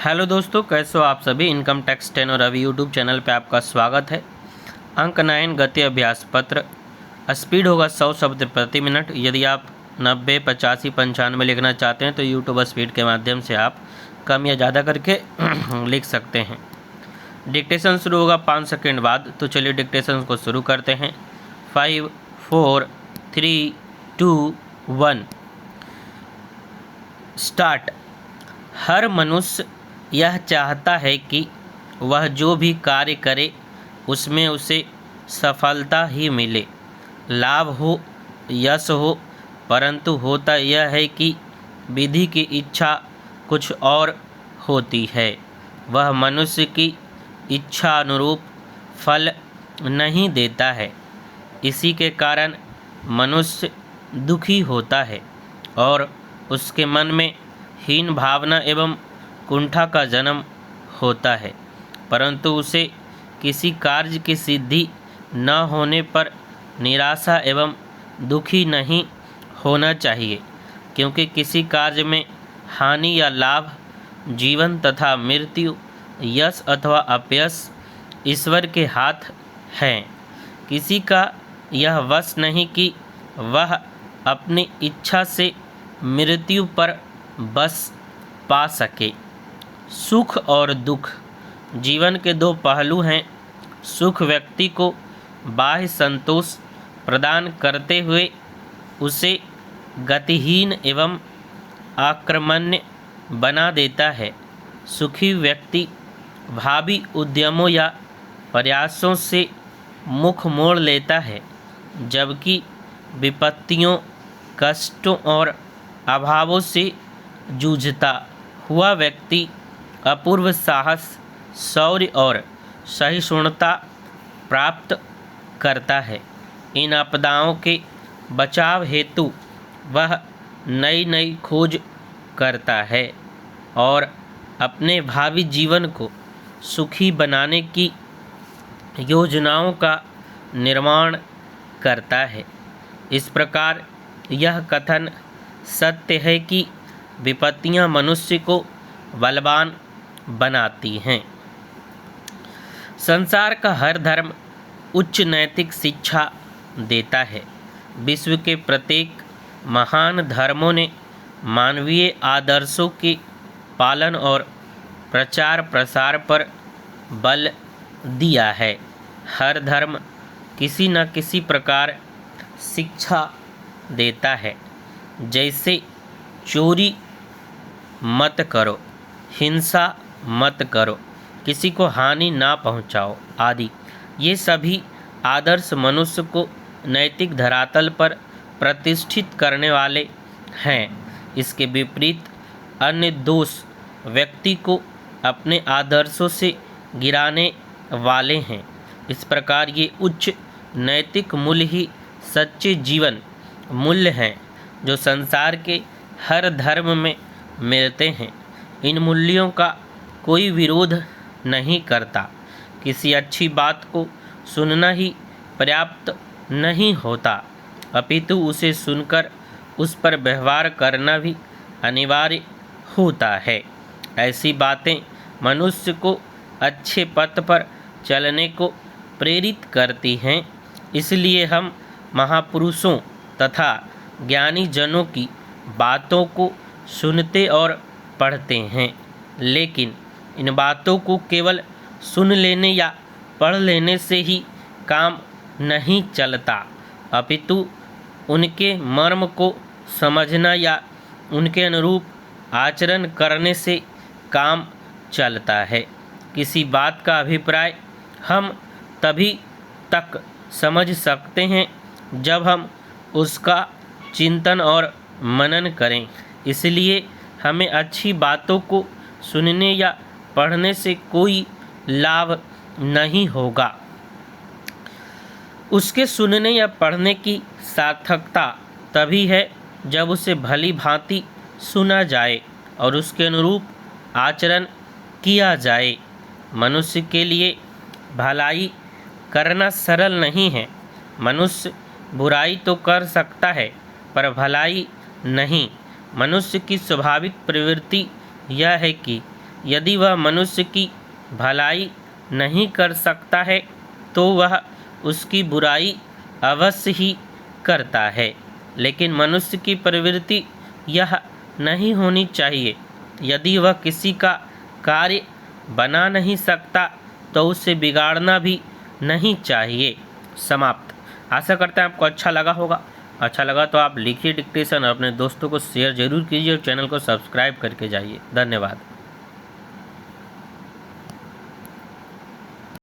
Hello दोस्तों, कैसे हो आप सभी। इनकम टैक्स 10 और अभी यूट्यूब चैनल पे आपका स्वागत है। अंक 9 गति अभ्यास पत्र। स्पीड होगा 100 शब्द प्रति मिनट। यदि आप 90, 85, 95 लिखना चाहते हैं तो यूट्यूब स्पीड के माध्यम से आप कम या ज़्यादा करके लिख सकते हैं। डिक्टेशन शुरू होगा 5 सेकेंड बाद। तो चलिए डिक्टेशन को शुरू करते हैं। 5, 4, 3, 2, 1 स्टार्ट। हर मनुष्य यह चाहता है कि वह जो भी कार्य करे उसमें उसे सफलता ही मिले, लाभ हो, यश हो, परंतु होता यह है कि विधि की इच्छा कुछ और होती है। वह मनुष्य की इच्छा अनुरूप फल नहीं देता है। इसी के कारण मनुष्य दुखी होता है और उसके मन में हीन भावना एवं कुंठा का जन्म होता है। परंतु उसे किसी कार्य की सिद्धि न होने पर निराशा एवं दुखी नहीं होना चाहिए, क्योंकि किसी कार्य में हानि या लाभ, जीवन तथा मृत्यु, यश अथवा अपयश ईश्वर के हाथ हैं। किसी का यह वश नहीं कि वह अपनी इच्छा से मृत्यु पर बस पा सके। सुख और दुख जीवन के दो पहलू हैं। सुख व्यक्ति को बाह्य संतोष प्रदान करते हुए उसे गतिहीन एवं आक्रमण्य बना देता है। सुखी व्यक्ति भावी उद्यमों या प्रयासों से मुख मोड़ लेता है, जबकि विपत्तियों, कष्टों और अभावों से जूझता हुआ व्यक्ति अपूर्व साहस, शौर्य और सहिष्णुता प्राप्त करता है। इन आपदाओं के बचाव हेतु वह नई नई खोज करता है और अपने भावी जीवन को सुखी बनाने की योजनाओं का निर्माण करता है। इस प्रकार यह कथन सत्य है कि विपत्तियां मनुष्य को बलवान बनाती हैं। संसार का हर धर्म उच्च नैतिक शिक्षा देता है। विश्व के प्रत्येक महान धर्मों ने मानवीय आदर्शों के पालन और प्रचार प्रसार पर बल दिया है। हर धर्म किसी न किसी प्रकार शिक्षा देता है, जैसे चोरी मत करो, हिंसा मत करो, किसी को हानि ना पहुंचाओ आदि। ये सभी आदर्श मनुष्य को नैतिक धरातल पर प्रतिष्ठित करने वाले हैं। इसके विपरीत अन्य दोष व्यक्ति को अपने आदर्शों से गिराने वाले हैं। इस प्रकार ये उच्च नैतिक मूल्य ही सच्चे जीवन मूल्य हैं, जो संसार के हर धर्म में मिलते हैं। इन मूल्यों का कोई विरोध नहीं करता। किसी अच्छी बात को सुनना ही पर्याप्त नहीं होता, अपितु उसे सुनकर उस पर व्यवहार करना भी अनिवार्य होता है। ऐसी बातें मनुष्य को अच्छे पथ पर चलने को प्रेरित करती हैं। इसलिए हम महापुरुषों तथा ज्ञानी जनों की बातों को सुनते और पढ़ते हैं, लेकिन इन बातों को केवल सुन लेने या पढ़ लेने से ही काम नहीं चलता, अपितु उनके मर्म को समझना या उनके अनुरूप आचरण करने से काम चलता है। किसी बात का अभिप्राय हम तभी तक समझ सकते हैं जब हम उसका चिंतन और मनन करें। इसलिए हमें अच्छी बातों को सुनने या पढ़ने से कोई लाभ नहीं होगा। उसके सुनने या पढ़ने की सार्थकता तभी है जब उसे भली भांति सुना जाए और उसके अनुरूप आचरण किया जाए। मनुष्य के लिए भलाई करना सरल नहीं है। मनुष्य बुराई तो कर सकता है पर भलाई नहीं। मनुष्य की स्वाभाविक प्रवृत्ति यह है कि यदि वह मनुष्य की भलाई नहीं कर सकता है तो वह उसकी बुराई अवश्य ही करता है। लेकिन मनुष्य की प्रवृत्ति यह नहीं होनी चाहिए। यदि वह किसी का कार्य बना नहीं सकता तो उसे बिगाड़ना भी नहीं चाहिए। समाप्त। आशा करते हैं आपको अच्छा लगा होगा। अच्छा लगा तो आप लिखिए डिक्टेशन और अपने दोस्तों को शेयर जरूर कीजिए और चैनल को सब्सक्राइब करके जाइए। धन्यवाद।